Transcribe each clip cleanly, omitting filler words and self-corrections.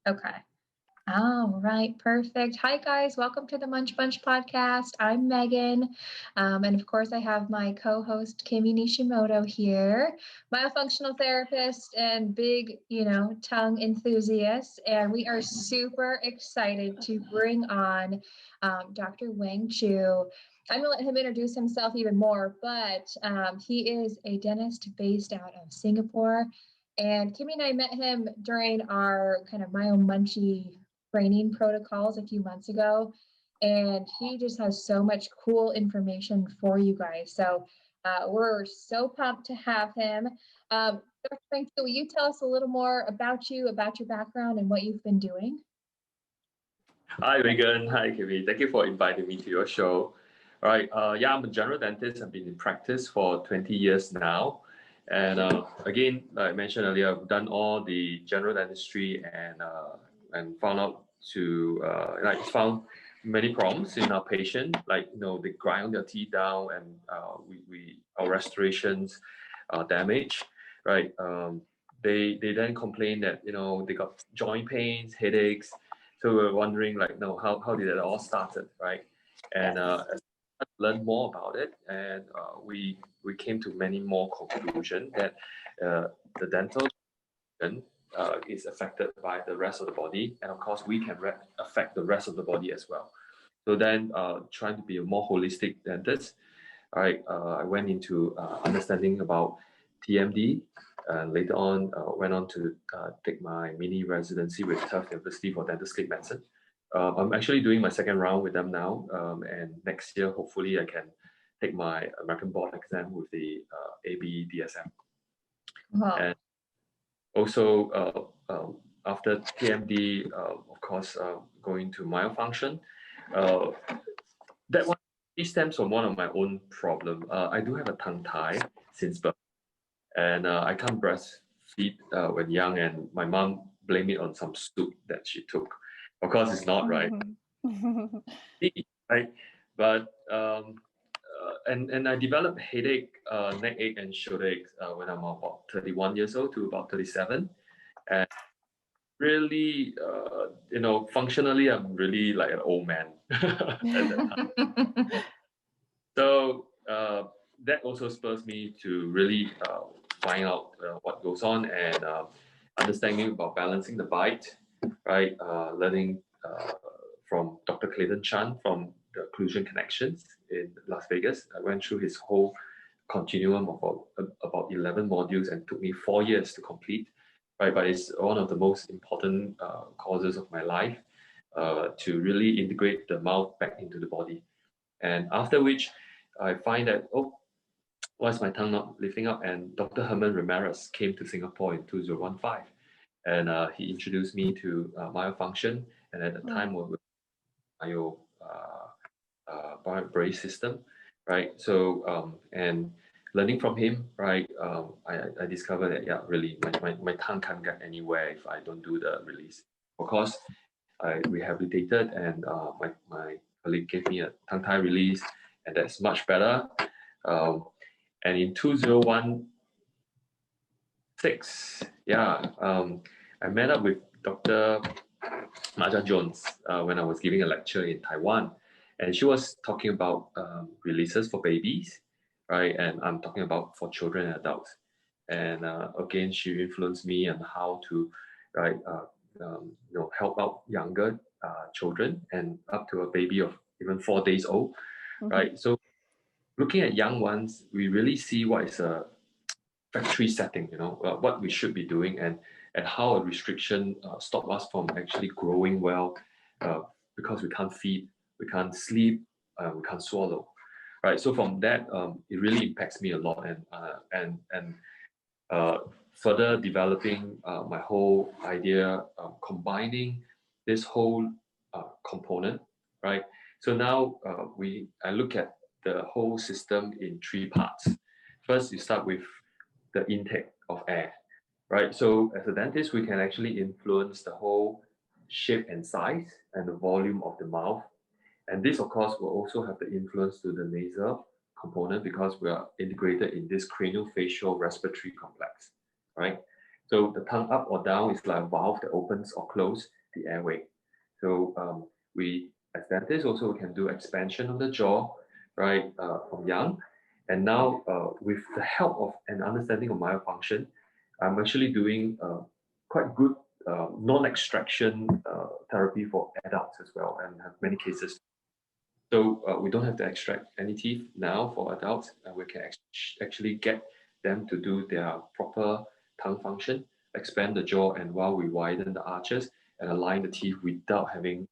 Okay. All right, perfect. Hi, guys. Welcome to the Munch Bunch Podcast. I'm Megan. And of course, I have my co-host, Kimi Nishimoto here, myofunctional therapist and big, tongue enthusiast. And we are super excited to bring on Dr. Weng Cheu. I'm going to let him introduce himself even more, but he is a dentist based out of Singapore. And Kimmy and I met him during our kind of Myo Munchy training protocols a few months ago, and he just has so much cool information for you guys. So we're so pumped to have him. Dr. Weng Cheu, will you tell us a little more about you, about your background, and what you've been doing? Hi, Megan. Hi, Kimmy. Thank you for inviting me to your show. All right. I'm a general dentist. I've been in practice for 20 years now. And again, like I mentioned earlier, I've done all the general dentistry and found out found many problems in our patient, like they grind their teeth down and our restorations damage, right? They then complain that they got joint pains, headaches. So we're wondering how did it all started, right? And as I learned more about it, and we came to many more conclusions that the dental is affected by the rest of the body, and of course we can affect the rest of the body as well. So then, trying to be a more holistic dentist, right? I went into understanding about TMD, and later on went on to take my mini residency with Tufts University for dentistry medicine. I'm actually doing my second round with them now, and next year hopefully I can take my American board exam with the ABDSM. Wow. And also, after TMD, of course, going to myofunction. That one stems from one of my own problem. I do have a tongue tie since birth, and I can't breastfeed when young, and my mom blamed it on some soup that she took. Of course, it's not right, right? But and I developed headache, neck ache, and shoulder aches when I'm about 31 years old to about 37, and really, functionally, I'm really like an old man at that time. So that also spurs me to really find out what goes on and understanding about balancing the bite, right? Learning from Dr. Clayton Chan from the Occlusion Connections in Las Vegas. I went through his whole continuum of about 11 modules and took me 4 years to complete, right? But it's one of the most important causes of my life to really integrate the mouth back into the body. And after which, I find that, why is my tongue not lifting up? And Dr. Herman Ramirez came to Singapore in 2015. And he introduced me to myofunction. And at the time, we were myo brace system, right? So, and learning from him, right, I discovered that, really, my tongue can't get anywhere if I don't do the release. Of course, I rehabilitated, and my colleague gave me a tongue tie release, and that's much better. And in 2016, I met up with Dr. Marja Jones when I was giving a lecture in Taiwan, and she was talking about releases for babies, right? And I'm talking about for children and adults. And again, she influenced me on how to, right, help out younger children and up to a baby of even 4 days old, right? So looking at young ones, we really see what is a factory setting, what we should be doing, and how a restriction stop us from actually growing well, because we can't feed, we can't sleep, we can't swallow, right? So from that, it really impacts me a lot, and further developing my whole idea, combining this whole component, right? So now I look at the whole system in 3 parts. First, you start with the intake of air, right? So as a dentist, we can actually influence the whole shape and size and the volume of the mouth. And this, of course, will also have the influence to the nasal component because we are integrated in this craniofacial respiratory complex, right? So the tongue up or down is like a valve that opens or closes the airway. So we, as dentists, also can do expansion of the jaw, right, from young. And now, with the help of an understanding of myofunction, I'm actually doing quite good non-extraction therapy for adults as well, and have many cases. So we don't have to extract any teeth now for adults, and we can actually get them to do their proper tongue function, expand the jaw, and while we widen the arches and align the teeth without having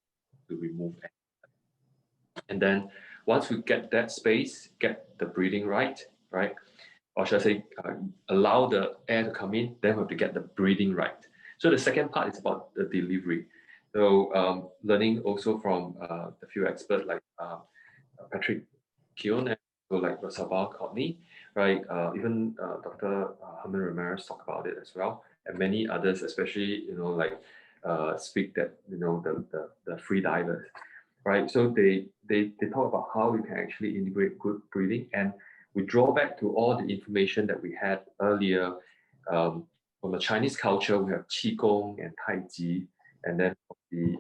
to remove any. And then once we get that space, get the breathing right, right? Or should I say, allow the air to come in, then we have to get the breathing right. So the second part is about the delivery. So learning also from a few experts like Patrick Keown and so like Sabah Courtney, right? Even Dr. Herman Ramirez talk about it as well, and many others, especially like speak that the free divers, right? So they talk about how we can actually integrate good breathing, and we draw back to all the information that we had earlier from the Chinese culture. We have qigong and tai chi, and then the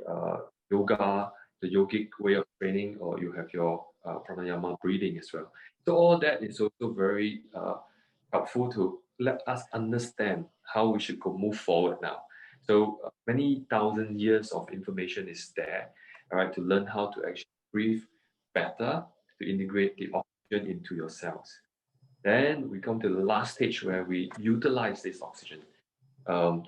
yoga, the yogic way of training, or you have your pranayama breathing as well. So all that is also very helpful to let us understand how we should go move forward now. So many thousand years of information is there, all right, to learn how to actually breathe better, to integrate the oxygen into your cells. Then we come to the last stage where we utilize this oxygen. Um,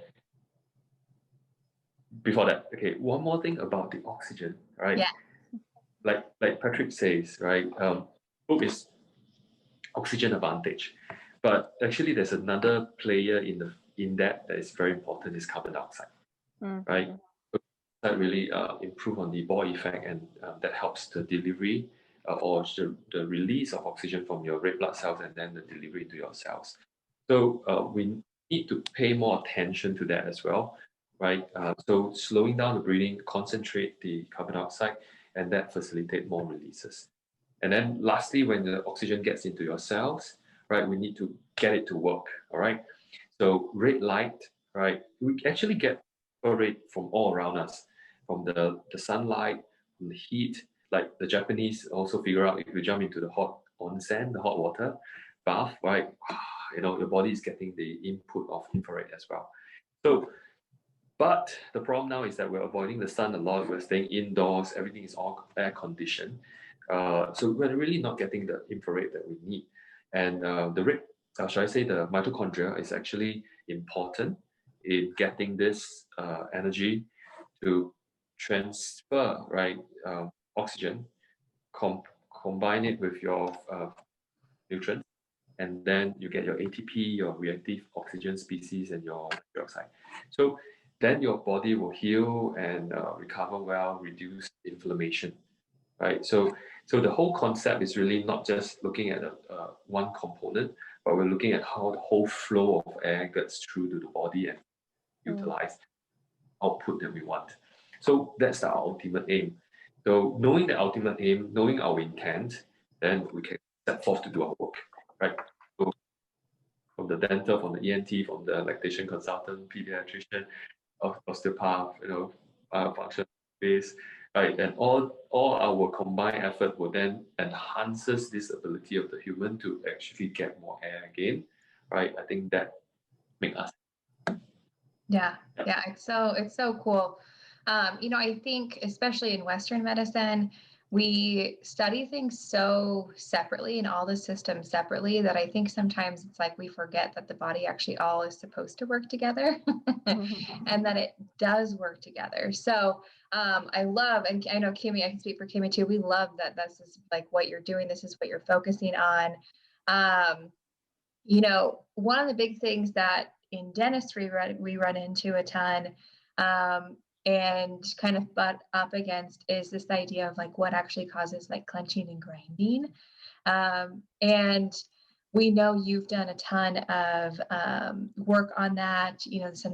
Before that, okay, one more thing about the oxygen, right? Yeah. Like Patrick says, right? Book is oxygen advantage, but actually there's another player in that is very important is carbon dioxide, right? So that really improve on the Bohr effect, and that helps the delivery or the release of oxygen from your red blood cells and then the delivery to your cells. So we need to pay more attention to that as well, right? So slowing down the breathing, concentrate the carbon dioxide, and that facilitate more releases. And then lastly, when the oxygen gets into your cells, right, we need to get it to work, all right? So red light, right, we actually get infrared from all around us, from the sunlight, from the heat. Like the Japanese also figure out if you jump into the hot onsen, the hot water bath, right, your body is getting the input of infrared as well. So, but the problem now is that we're avoiding the sun a lot. We're staying indoors. Everything is all air conditioned. So we're really not getting the infrared that we need. And the red, should I say, the mitochondria is actually important in getting this energy to transfer, right, oxygen, combine it with your nutrients, and then you get your ATP, your reactive oxygen species, and your dioxide. So then your body will heal and recover well, reduce inflammation, right? So the whole concept is really not just looking at one component, but we're looking at how the whole flow of air gets through to the body and utilize output that we want. So that's our ultimate aim. So knowing the ultimate aim, knowing our intent, then we can step forth to do our work, right? So from the dental, from the ENT, from the lactation consultant, pediatrician, osteopath, functional base, right? And all our combined effort will then enhances this ability of the human to actually get more air again, right? I think that make us. Yeah, it's so cool. I think especially in Western medicine, we study things so separately and all the systems separately that I think sometimes it's like we forget that the body actually all is supposed to work together and that it does work together. So I love, and I know Kimmy, I can speak for Kimmy too. We love that this is like what you're doing. This is what you're focusing on. One of the big things that in dentistry we run into a ton and kind of butt up against is this idea of like what actually causes like clenching and grinding. And we know you've done a ton of work on that.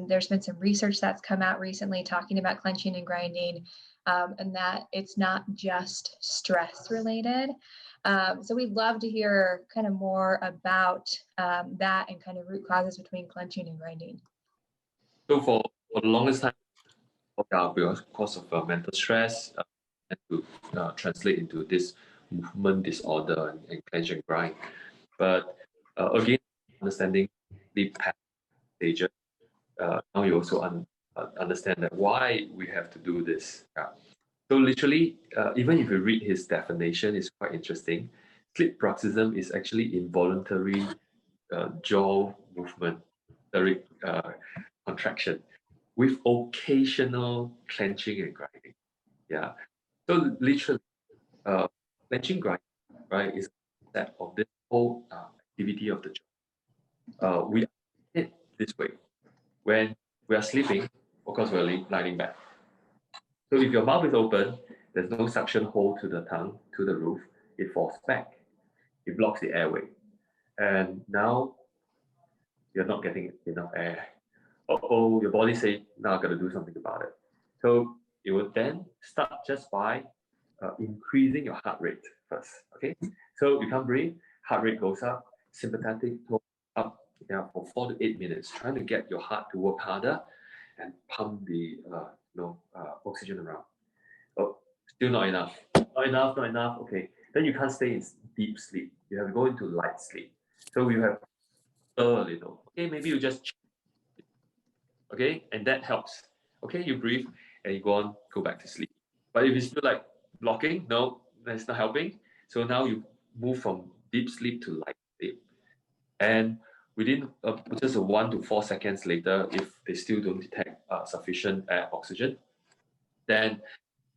There's been some research that's come out recently talking about clenching and grinding, and that it's not just stress related. So we'd love to hear kind of more about that and kind of root causes between clenching and grinding. So for the longest time, because of mental stress, and to translate into this movement disorder and clench and grind. But again, understanding the pattern stages, now you also understand that why we have to do this. Yeah. So literally, even if you read his definition, it's quite interesting. Sleep pruxism is actually involuntary jaw movement, contraction with occasional clenching and grinding. Yeah. So literally, uh, clenching grind, right, is a set of this whole activity of the jaw. We it this way when we are sleeping, of course, we're lying back. So if your mouth is open, there's no suction hole to the tongue, to the roof, it falls back. It blocks the airway. And now you're not getting enough air. Oh, your body say, now I got to do something about it. So you will then start just by increasing your heart rate first. Okay, so you can't breathe, heart rate goes up, sympathetic goes up, yeah, for 4 to 8 minutes, trying to get your heart to work harder and pump the oxygen around. Oh, still not enough. Not enough, not enough. Okay. Then you can't stay in deep sleep. You have to go into light sleep. So you have a little. Okay, maybe you just okay, and that helps. Okay, you breathe and you go back to sleep. But if it's still like blocking, no, that's not helping. So now you move from deep sleep to light sleep. And within just 1 to 4 seconds later, if they still don't detect sufficient oxygen, then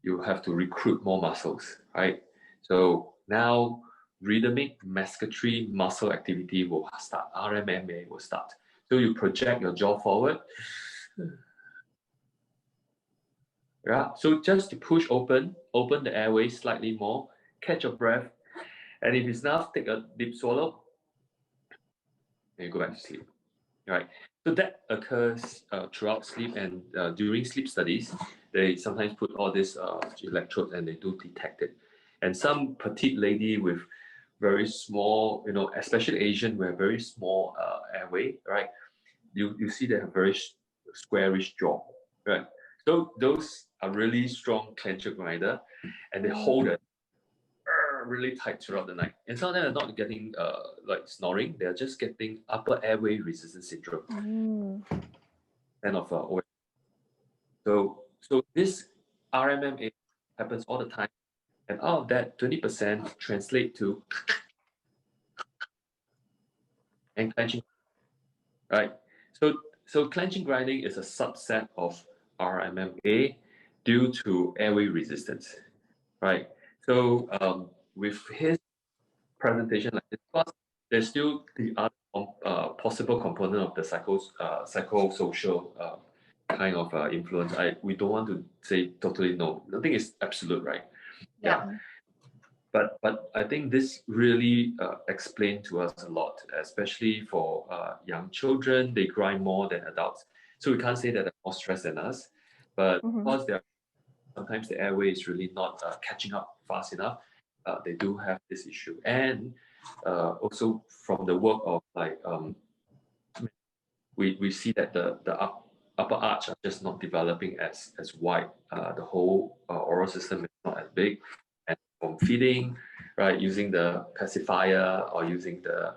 you have to recruit more muscles, right? So now rhythmic masticatory muscle activity will start. RMMA will start. So you project your jaw forward. Yeah. So just to push open the airway slightly more, catch your breath, and if it's enough, take a deep swallow, and you go back to sleep. Right. So that occurs throughout sleep and during sleep studies, they sometimes put all this electrodes and they do detect it. And some petite lady with very small, especially Asian, with very small airway, right? You see they have very squarish jaw, right? So those are really strong clencher grinder, and they hold it really tight throughout the night. And some of them are not getting like snoring; they're just getting upper airway resistance syndrome. Kind of so this RMMA happens all the time, and out of that 20% translate to and clenching, right? So clenching grinding is a subset of RMMA due to airway resistance, right? So with his presentation like this, plus there's still the other possible component of the psychosocial kind of influence. We don't want to say totally no. Nothing is absolute, right? Yeah. But I think this really explained to us a lot, especially for young children. They grind more than adults, so we can't say that they're more stressed than us. But because they're sometimes the airway is really not catching up fast enough, they do have this issue. And also from the work of like we see that the upper arch are just not developing as wide. The whole oral system is not as big, and from feeding, right, using the pacifier or using the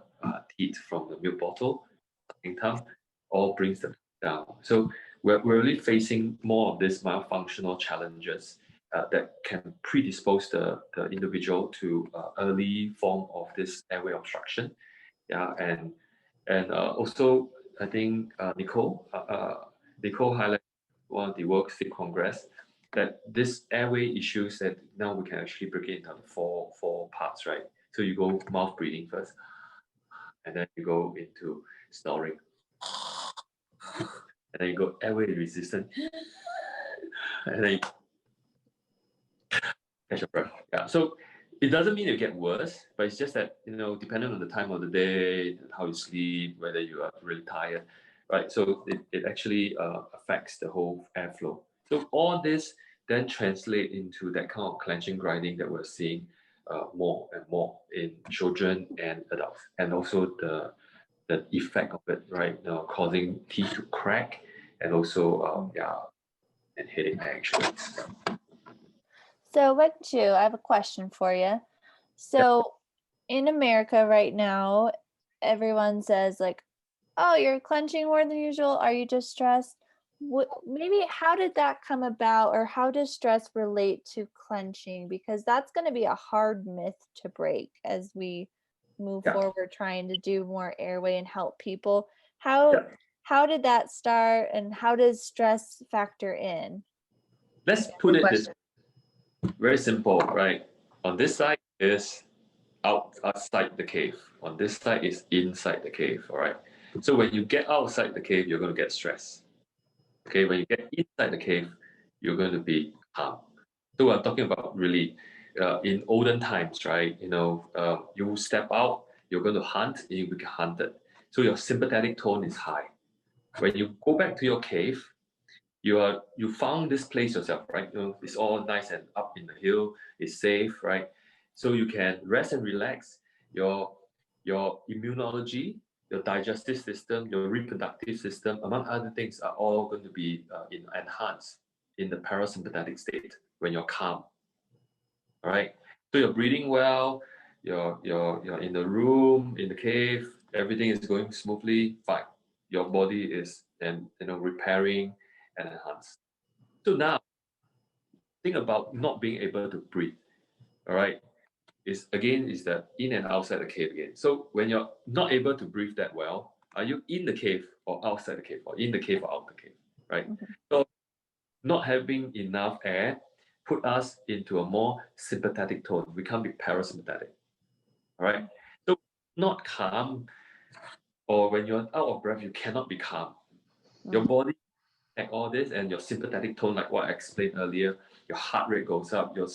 teat from the milk bottle, sucking tongue, all brings them down. So we're really facing more of these myofunctional challenges that can predispose the individual to early form of this airway obstruction. Yeah, and also I think Nicole highlighted one of the World Sleep Congress that this airway issues that now we can actually break it into four parts, right? So you go mouth breathing first, and then you go into snoring, and then you go airway resistant, and then you catch your breath. Yeah. So it doesn't mean it get worse, but it's just that depending on the time of the day, how you sleep, whether you are really tired, right? So it actually affects the whole airflow. So all this then translate into that kind of clenching grinding that we're seeing more and more in children and adults, and also the effect of it, right? Causing teeth to crack, and also and headache actually. So, Weng Cheu, I have a question for you. So, in America right now, everyone says like, "Oh, you're clenching more than usual. Are you just stressed?" Maybe how did that come about, or how does stress relate to clenching? Because that's going to be a hard myth to break as we move forward, trying to do more airway and help people. How did that start, and how does stress factor in? Let's put it this way. Very simple, right? On this side is outside the cave. On this side is inside the cave, all right? So when you get outside the cave, you're going to get stress. Okay, when you get inside the cave, you're going to be calm. So we're talking about really in olden times, right? You step out, you're going to hunt, and you will get hunted. So your sympathetic tone is high. When you go back to your cave, you found this place yourself, right? It's all nice and up in the hill, it's safe, right? So you can rest and relax. Your immunology, your digestive system, your reproductive system, among other things, are all going to be enhanced in the parasympathetic state when you're calm. All right. So you're breathing well, you're in the room, in the cave, everything is going smoothly, fine. Your body is repairing and enhanced. So now think about not being able to breathe. All right. Is that in and outside the cave again. So when you're not able to breathe that well, are you in the cave or outside the cave, or in the cave or out the cave? Right. Mm-hmm. So not having enough air put us into a more sympathetic tone. We can't be parasympathetic. All right. So not calm, or when you're out of breath, you cannot be calm. Your body and all this, and your sympathetic tone, like what I explained earlier, your heart rate goes up, your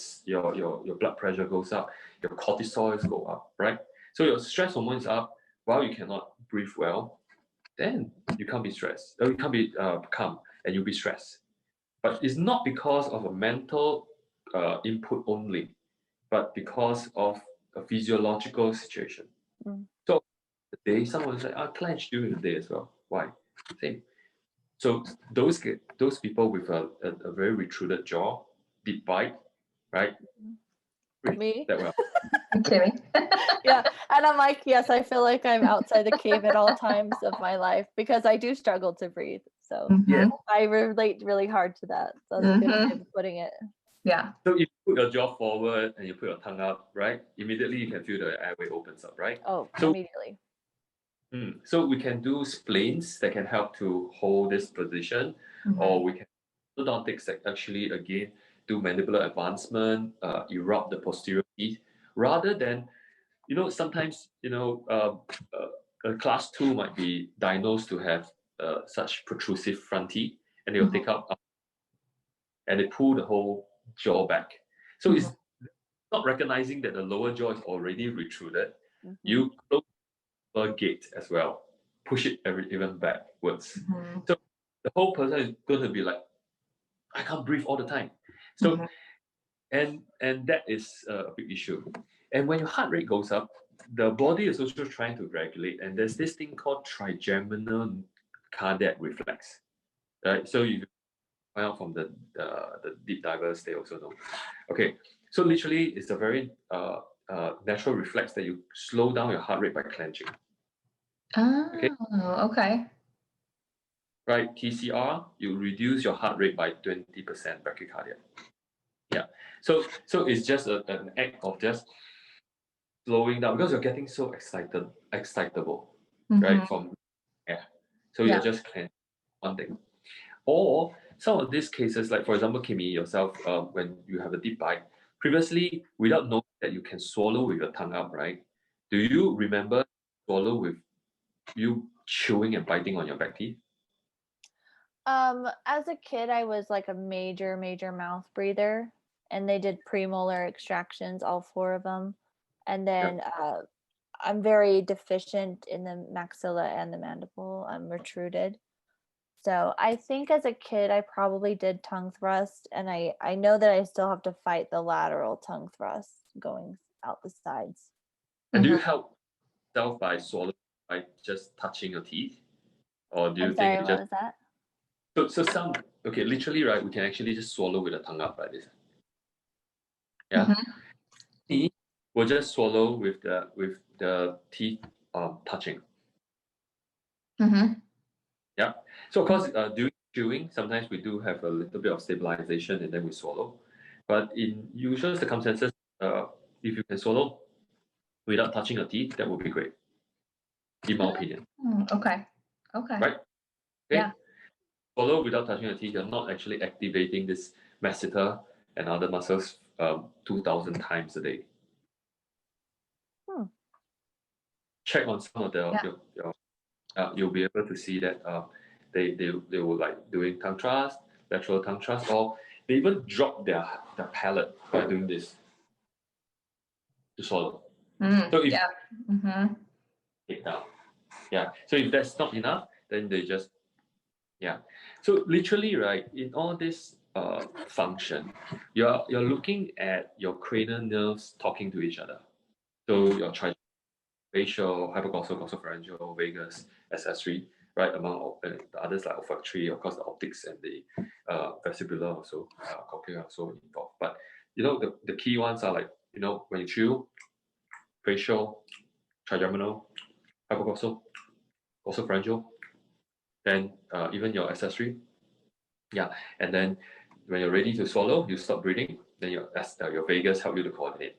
blood pressure goes up, your cortisols go up, right? So your stress hormone is up while you cannot breathe well, then you can't be stressed. You can't be calm, and you'll be stressed. But it's not because of a mental input only, but because of a physiological situation. So the day someone said, "I clench during the day as well." Why? Same. So those people with a very retruded jaw, deep bite, right? Me? That well. Kidding. Yeah, and I'm like, yes, I feel like I'm outside the cave at all times of my life because I do struggle to breathe. So I relate really hard to that. So that's a good way of putting it. Yeah. So if you put your jaw forward and you put your tongue up, right? Immediately you can feel the airway opens up, right? Oh, so, immediately. So we can do splints that can help to hold this position, or we can orthodontics that actually again do mandibular advancement, erupt the posterior teeth, rather than sometimes a class 2 might be diagnosed to have such protrusive front teeth, and they'll take out and they pull the whole jaw back. So it's not recognizing that the lower jaw is already retruded. You close the gate as well, push it even backwards. So the whole person is going to be like, I can't breathe all the time. So and that is a big issue. And when your heart rate goes up, the body is also trying to regulate, and there's this thing called trigeminal cardiac reflex. Right? So you find out from the deep divers, they also know. Okay, so literally, it's a very natural reflex that you slow down your heart rate by clenching. Okay. Right, TCR, you reduce your heart rate by 20% brachycardia. Yeah, so it's just an act of just slowing down because you're getting so excitable, right, from air. So you're just clenching one thing. Or some of these cases, like for example, Kimmy, yourself, when you have a deep bite, previously, without knowing that you can swallow with your tongue up, right? Do you remember swallow with you chewing and biting on your back teeth? As a kid, I was like a major mouth breather, and they did premolar extractions, all 4 of them. And then I'm very deficient in the maxilla and the mandible. I'm retruded. So I think as a kid, I probably did tongue thrust, and I know that I still have to fight the lateral tongue thrust going out the sides. And do you help yourself by swallowing, by just touching your teeth? Or do you I'm sorry, think what was that? So some, okay, literally, right, we can actually just swallow with the tongue up like this. Yeah. Mm-hmm. We'll just swallow with the teeth touching. Mm-hmm. Yeah. So of course, during chewing, sometimes we do have a little bit of stabilization and then we swallow. But in usual circumstances, if you can swallow without touching your teeth, that would be great, in my opinion. Okay. Okay. Right? Okay. Yeah. Swallow without touching your teeth, you're not actually activating this masseter and other muscles 2,000 times a day. Check on some of the you'll be able to see that they were like doing tongue thrust, lateral tongue thrust, or they even drop their palate by doing this to swallow. So if take down, So if that's not enough, then they just So literally, right, in all this function, you're looking at your cranial nerves talking to each other. So your facial, hypoglossal, glossopharyngeal, vagus, accessory, right, among the others like olfactory, of course, the optics and the vestibular also, cochlear also involved. But the key ones are like when you chew, facial, trigeminal, hypoglossal, glossopharyngeal, then even your accessory, and then when you're ready to swallow, you stop breathing. Then your vagus help you to coordinate.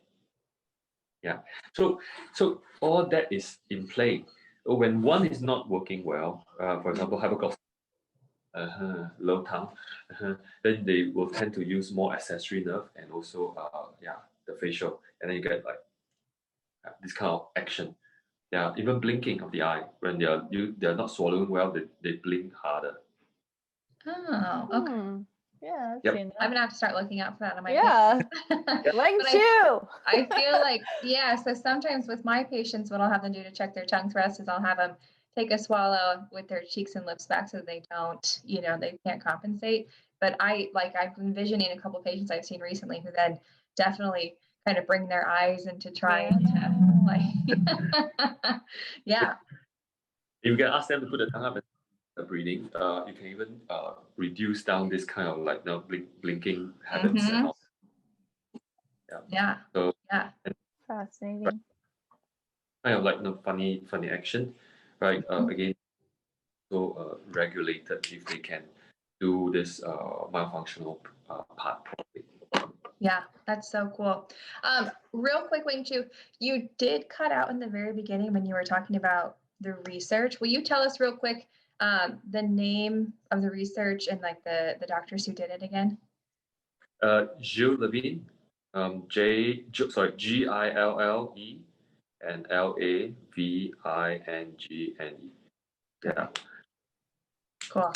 So all that is in play. When one is not working well, for example, hypoglossal, low tongue, then they will tend to use more accessory nerve and also the facial, and then you get like this kind of action. Even blinking of the eye when they're not swallowing well, they blink harder. Oh, okay. Yeah, I'm gonna have to start looking out for that on my Weng Cheu. I feel like so sometimes with my patients, what I'll have them do to check their tongue thrust is I'll have them take a swallow with their cheeks and lips back so they don't, they can't compensate. But I've envisioning a couple of patients I've seen recently who then definitely kind of bring their eyes into trying to You can ask them to put the tongue up and breathing. You can even reduce down this kind of like blinking habits and all. So Fascinating. Kind of like funny action, right? Again, so regulated if they can do this myofunctional part properly. Yeah, that's so cool. Real quick, Weng Cheu, you did cut out in the very beginning when you were talking about the research. Will you tell us real quick the name of the research and like the doctors who did it again? Gilles Levine, Gille and Lavingene. Yeah. Cool.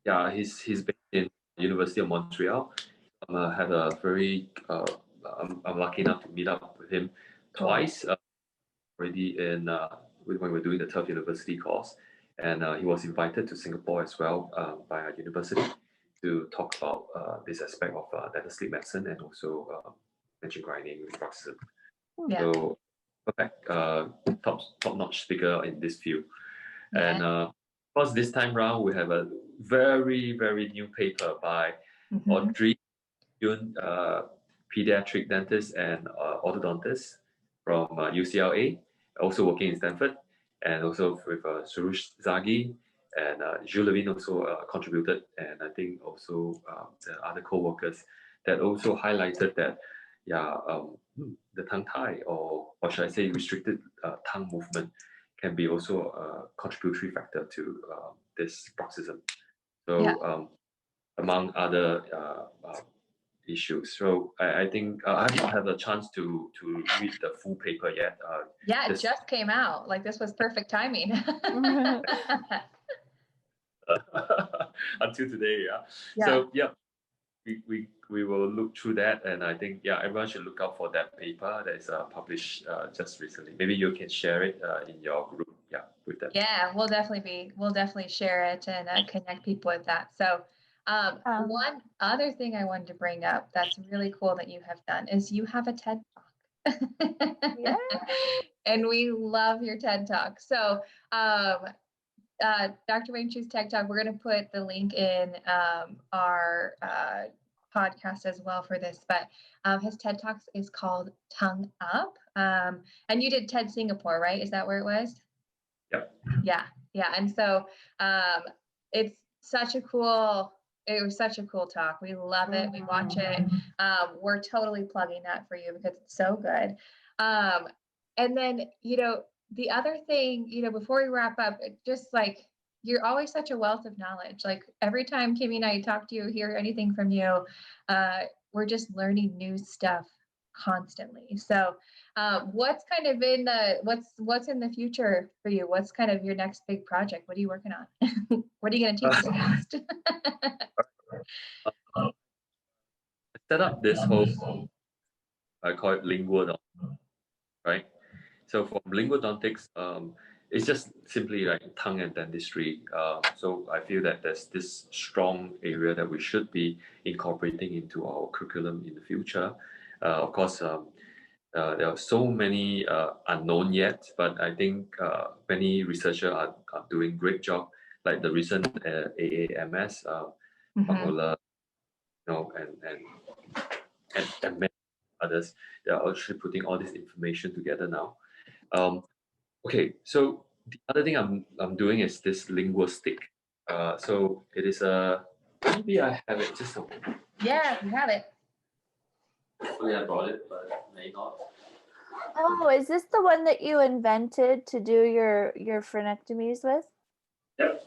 Gilles, he's based in University of Montreal. Had a very I'm lucky enough to meet up with him twice already when we're doing the Tufts University course, and he was invited to Singapore as well by our university to talk about this aspect of dental sleep medicine and also mention grinding with pruxism. So perfect, top-notch speaker in this field. And of course, this time round we have a very, very new paper by Audrey Yun, pediatric dentist and orthodontist from UCLA, also working in Stanford, and also with Surush Zagi and Gilles Levine also contributed, and I think also the other co-workers that also highlighted that the tongue tie or should I say restricted tongue movement can be also a contributory factor to this pruxism. So among other issues. So I think I have not had a chance to read the full paper yet. It just came out. Like this was perfect timing. Until today, So we will look through that, and I think everyone should look out for that paper that is published just recently. Maybe you can share it in your group. With them. We'll definitely share it and connect people with that. So one other thing I wanted to bring up that's really cool that you have done is you have a TED Talk. And we love your TED Talk. So Dr. Weng Cheu's TikTok, we're going to put the link in our podcast as well for this, but his TED Talks is called Tongue Up. And you did TED Singapore, right? Is that where it was? Yep. Yeah. And so it was such a cool talk. We love it. We watch it. We're totally plugging that for you because it's so good. And then, the other thing, before we wrap up, just like, you're always such a wealth of knowledge. Like every time Kimmy and I talk to you, hear anything from you, we're just learning new stuff constantly. So what's kind of what's in the future for you? What's kind of your next big project? What are you working on? What are you going to teach us next? I set up this whole, I call it lingual, right? So for linguodontics, it's just simply like tongue and dentistry. So I feel that there's this strong area that we should be incorporating into our curriculum in the future. Of course, there are so many unknown yet, but I think many researchers are doing great job, like the recent AAMS, Pagola, and many others. They are actually putting all this information together now. Okay, so the other thing I'm doing is this linguistic. So it is maybe I have it just a moment. Yeah, we have it. Hopefully I brought it, but may not. Oh, is this the one that you invented to do your frenectomies with? Yep.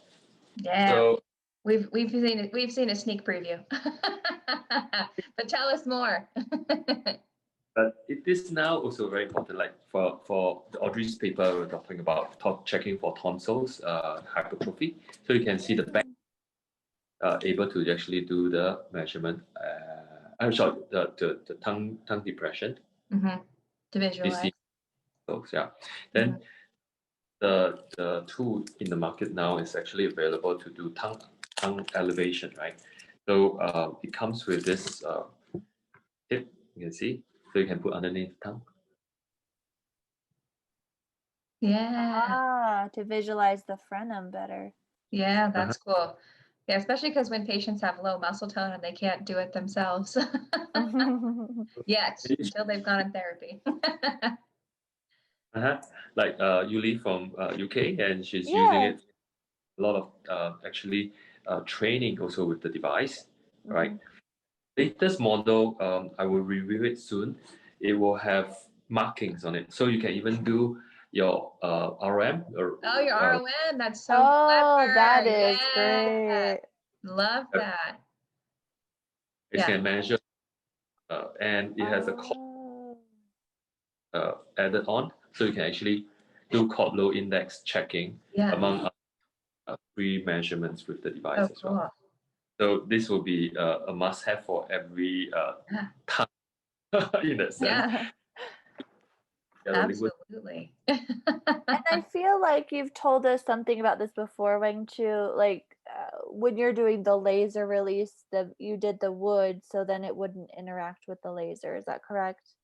Yeah. So we've seen a sneak preview. But tell us more. But it is now also very important, like for the Audrey's paper, we're talking about checking for tonsils, hypertrophy. So you can see the back able to actually do the measurement. I'm sorry, the tongue depression. Mm-hmm. To visualize. Those, yeah. Then the tool in the market now is actually available to do tongue elevation, right? So it comes with this tip, you can see. So you can put underneath the tongue. Yeah. To visualize the frenum better. Yeah, that's cool. Yeah, especially because when patients have low muscle tone and they can't do it themselves yet until they've gone in therapy. Like Yuli from UK, and she's using it. A lot of actually training also with the device, right? Latest model, I will review it soon. It will have markings on it, so you can even do your RM. Or, your ROM, that's so clever. That is great. Love that. It can measure, and it has a cord added on, so you can actually do cord low index checking among free measurements with the device as well. So this will be a must-have for every tongue in that sense. Yeah. Absolutely. And I feel like you've told us something about this before, Weng Cheu, like when you're doing the laser release, you did the wood so then it wouldn't interact with the laser. Is that correct?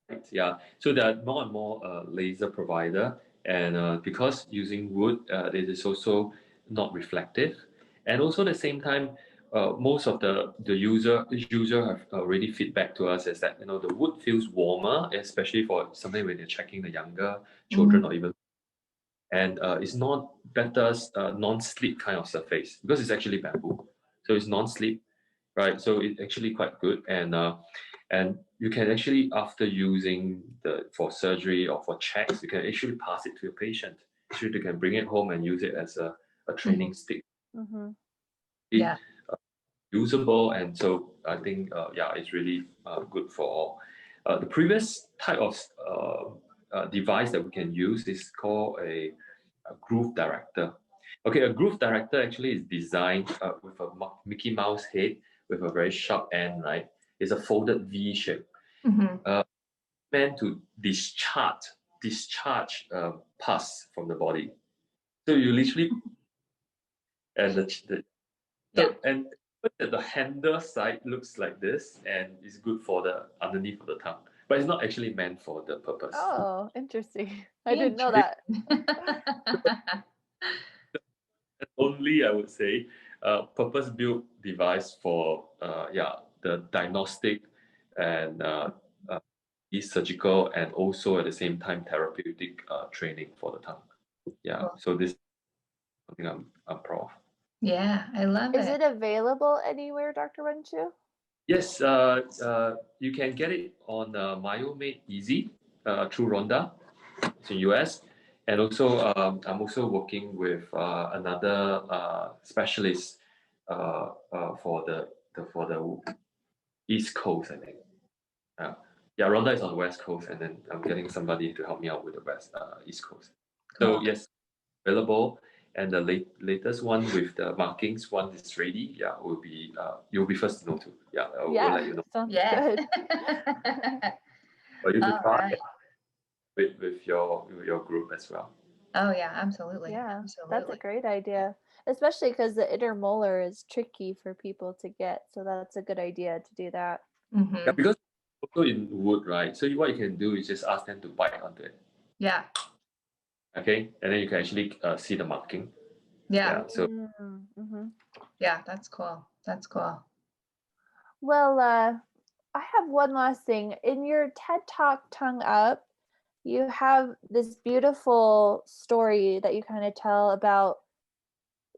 Right, yeah. So there are more and more laser provider, and because using wood, it is also not reflective, and also at the same time, most of the user have already feedback to us is that the wood feels warmer, especially for something when you're checking the younger children or even, and it's not better non-slip kind of surface because it's actually bamboo, so it's non-slip, right? So it's actually quite good, and you can actually, after using for surgery or for checks, you can actually pass it to your patient. So you can bring it home and use it as a training stick. Yeah. Usable, and so I think it's really good for all. The previous type of device that we can use is called a groove director. Okay, a groove director actually is designed with a Mickey Mouse head with a very sharp end, right? It's a folded V shape, meant to discharge pus from the body. So you literally and and the handle side looks like this, and it's good for the underneath of the tongue, but it's not actually meant for the purpose. Oh, interesting. I didn't know that. only, I would say, purpose-built device for the diagnostic and surgical, and also at the same time therapeutic training for the tongue. Yeah, Cool. so this is something I'm proud of. Yeah, I love Is it. it available anywhere, Dr. Weng Cheu? Yes, you can get it on Myo Made Easy through Rhonda. It's in US, and also I'm also working with another specialist for the East Coast, I think. Yeah, Rhonda is on the West Coast, and then I'm getting somebody to help me out with the East Coast. Cool. So yes, available, and the latest one with the markings, once it's ready, yeah, will be you'll be first to know too. Yeah, we'll let you know. Sounds Yeah. good. For you to All try right. with your group as well. Oh yeah, absolutely. Yeah, Absolutely. that's a great idea, especially because the inner molar is tricky for people to get. So that's a good idea to do that. Mm-hmm. Yeah, because also in wood, right? So what you can do is just ask them to bite onto it. Yeah. Okay, and then you can actually see the marking. Yeah. So Mm-hmm. Yeah, that's cool. That's cool. Well, I have one last thing. In your TED Talk Tongue Up, you have this beautiful story that you kind of tell about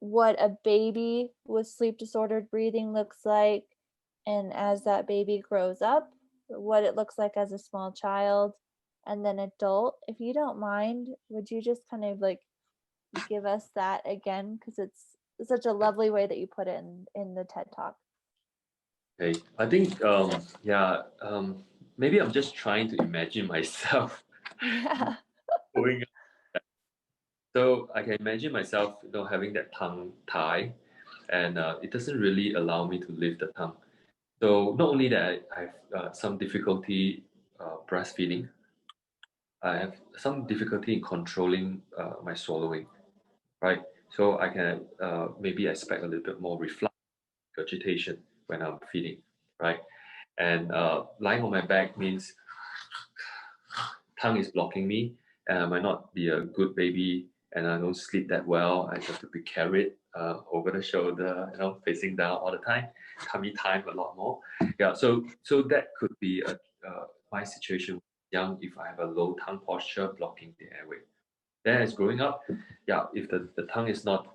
what a baby with sleep disordered breathing looks like, and as that baby grows up, what it looks like as a small child and then adult. If you don't mind, would you just kind of like give us that again, because it's such a lovely way that you put it in the TED Talk. okay, I think maybe I'm just trying to imagine myself Yeah. going. So I can imagine myself, having that tongue tie, and it doesn't really allow me to lift the tongue. So not only that, I have some difficulty breastfeeding. I have some difficulty in controlling my swallowing, right? So I can maybe expect a little bit more reflux, regurgitation when I'm feeding, right? And lying on my back means tongue is blocking me, and I might not be a good baby, and I don't sleep that well. I have to be carried over the shoulder, facing down all the time. Tummy time a lot more. Yeah, so that could be my situation young if I have a low tongue posture blocking the airway. Then as growing up, yeah, if the tongue is not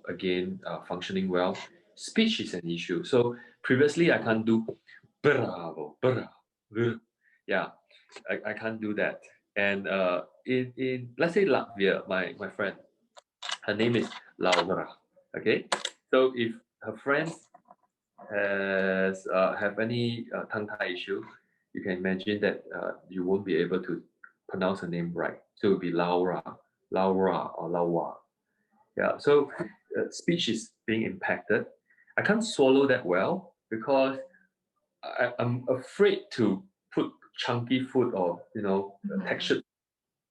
again functioning well, speech is an issue. So previously I can't do bravo, bravo, yeah, I can't do that. And in let's say Latvia, my friend, her name is Laura. Okay, so if her friends have any tongue tie issue, you can imagine that you won't be able to pronounce her name right. So it will be Laura, Laura, or Laura. Yeah. So speech is being impacted. I can't swallow that well because I'm afraid to put chunky food or textured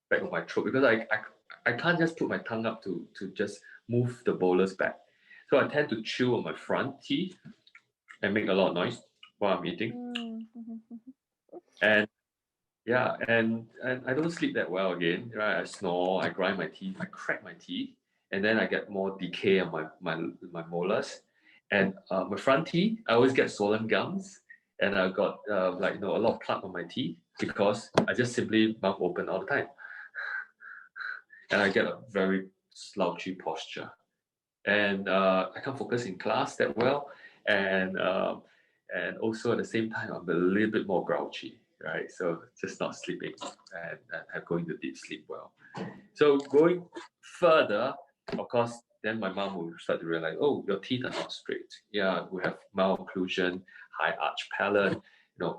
back of my throat, because I can't just put my tongue up to just move the bolus back. So I tend to chew on my front teeth and make a lot of noise while I'm eating. And yeah, and I don't sleep that well again, right? I snore, I grind my teeth, I crack my teeth, and then I get more decay on my molars. And my front teeth, I always get swollen gums, and I got a lot of plaque on my teeth because I just simply mouth open all the time. And I get a very slouchy posture. And I can't focus in class that well. And also at the same time, I'm a little bit more grouchy, right? So just not sleeping and going to deep sleep well. So going further, of course, then my mom will start to realize, oh, your teeth are not straight. Yeah, we have malocclusion, high arch palate,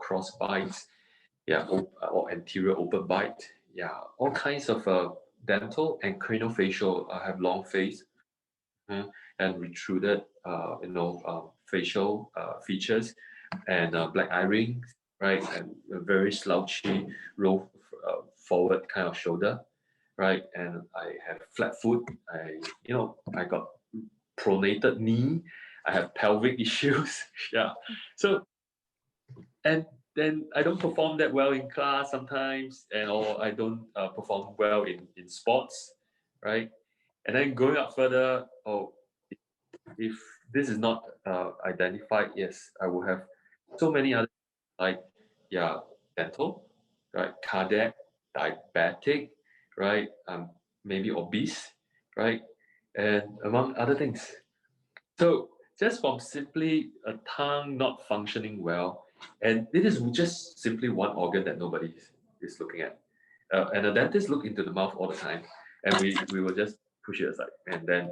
cross bites, yeah, or anterior open bite. Yeah, all kinds of dental and craniofacial have long face and protruded, facial features, and black eye rings, right, and a very slouchy, roll forward kind of shoulder, right, and I have flat foot. I got pronated knee. I have pelvic issues. Yeah, so and then I don't perform that well in class sometimes, or I don't perform well in sports, right? And then going up further, if this is not identified, yes, I will have so many other, like, yeah, dental, right, cardiac, diabetic, right, maybe obese, right, and among other things. So just from simply a tongue not functioning well, and it is just simply one organ that nobody is looking at. And a dentist look into the mouth all the time, and we will just push it aside. And then,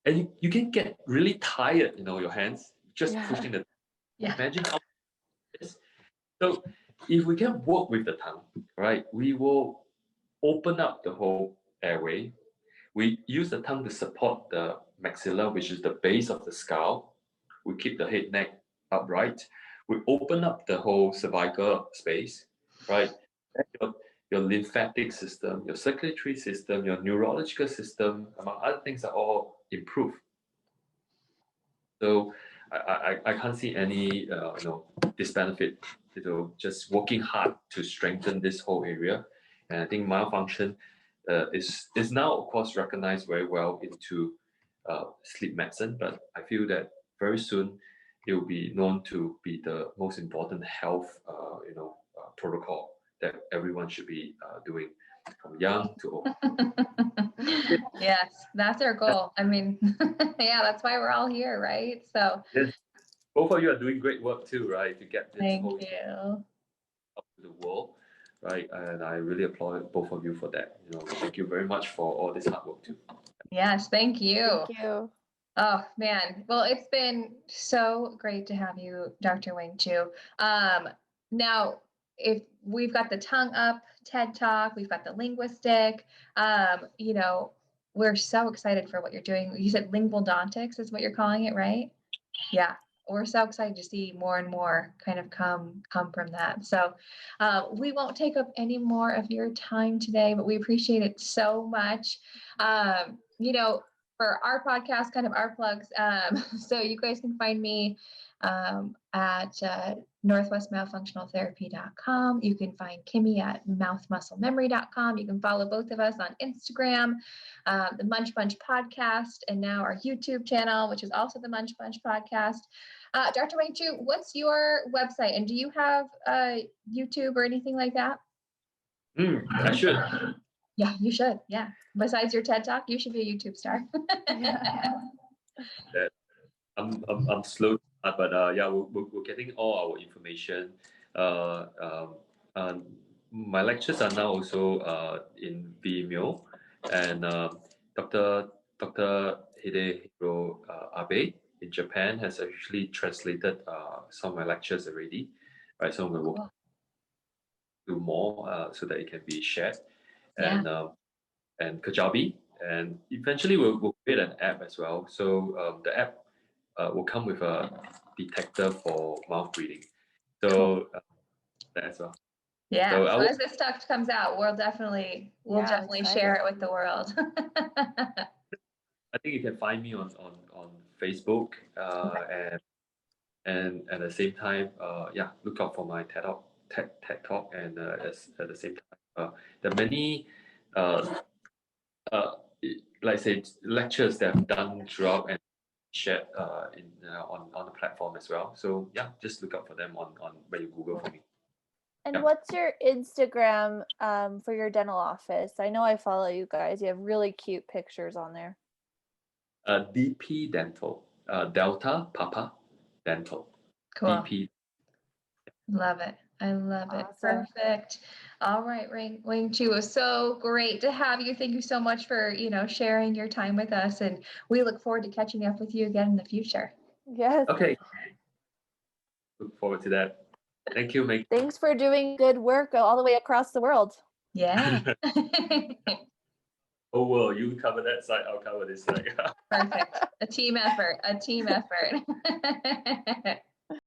and you can get really tired, your hands just pushing the. Yeah. Imagine how it is. So if we can work with the tongue, right, we will open up the whole airway. We use the tongue to support the maxilla, which is the base of the skull. We keep the head neck upright. We open up the whole cervical space, right? Your lymphatic system, your circulatory system, your neurological system, among other things, are all improved. So I can't see any disbenefit just working hard to strengthen this whole area. And I think myofunction is now, of course, recognized very well into sleep medicine, but I feel that very soon it will be known to be the most important health protocol that everyone should be doing from young to old. Yes, that's our goal. I mean, yeah, that's why we're all here, right? So yes, both of you are doing great work too, right? To get this whole you. out to the world, right? And I really applaud both of you for that. Thank you very much for all this hard work too. Yes, thank you. Thank you. Oh man, well, it's been so great to have you, Dr. Weng Cheu. Now, if we've got the tongue up TED Talk, we've got the linguistic, we're so excited for what you're doing. You said linguodontics is what you're calling it, right? Yeah, we're so excited to see more and more kind of come from that. So we won't take up any more of your time today, but we appreciate it so much. For our podcast, kind of our plugs. So you guys can find me at northwestmyofunctionaltherapy.com. You can find Kimmy at mouthmusclememory.com. You can follow both of us on Instagram, the Munch Bunch Podcast, and now our YouTube channel, which is also the Munch Bunch Podcast. Dr. Weng Cheu, what's your website? And do you have YouTube or anything like that? I should. Yeah, you should. Yeah. Besides your TED Talk, you should be a YouTube star. I'm slow, but we're getting all our information. My lectures are now also in Vimeo, and Dr. Hidehiro Abe in Japan has actually translated some of my lectures already. Right, so I'm going to do more so that it can be shared. And Kajabi, and eventually we'll create an app as well. So the app will come with a detector for mouth breathing. So that as well. Yeah. So as this stuff comes out, we'll definitely share it with the world. I think you can find me on Facebook, and at the same time, look out for my TED Talk, and at the same time, there are many like I say, lectures that I've done throughout and shared on the platform as well. So yeah, just look out for them on when you Google for me. And what's your Instagram for your dental office? I know I follow you guys. You have really cute pictures on there. DP Dental, Delta Papa Dental. Cool. DP. Love it. I love it. Perfect. All right, Weng Cheu, it was so great to have you. Thank you so much for, sharing your time with us, and we look forward to catching up with you again in the future. Yes. Okay. Look forward to that. Thank you, Meg. Thanks for doing good work all the way across the world. Yeah. Oh, well, you cover that side, I'll cover this side. Perfect. A team effort.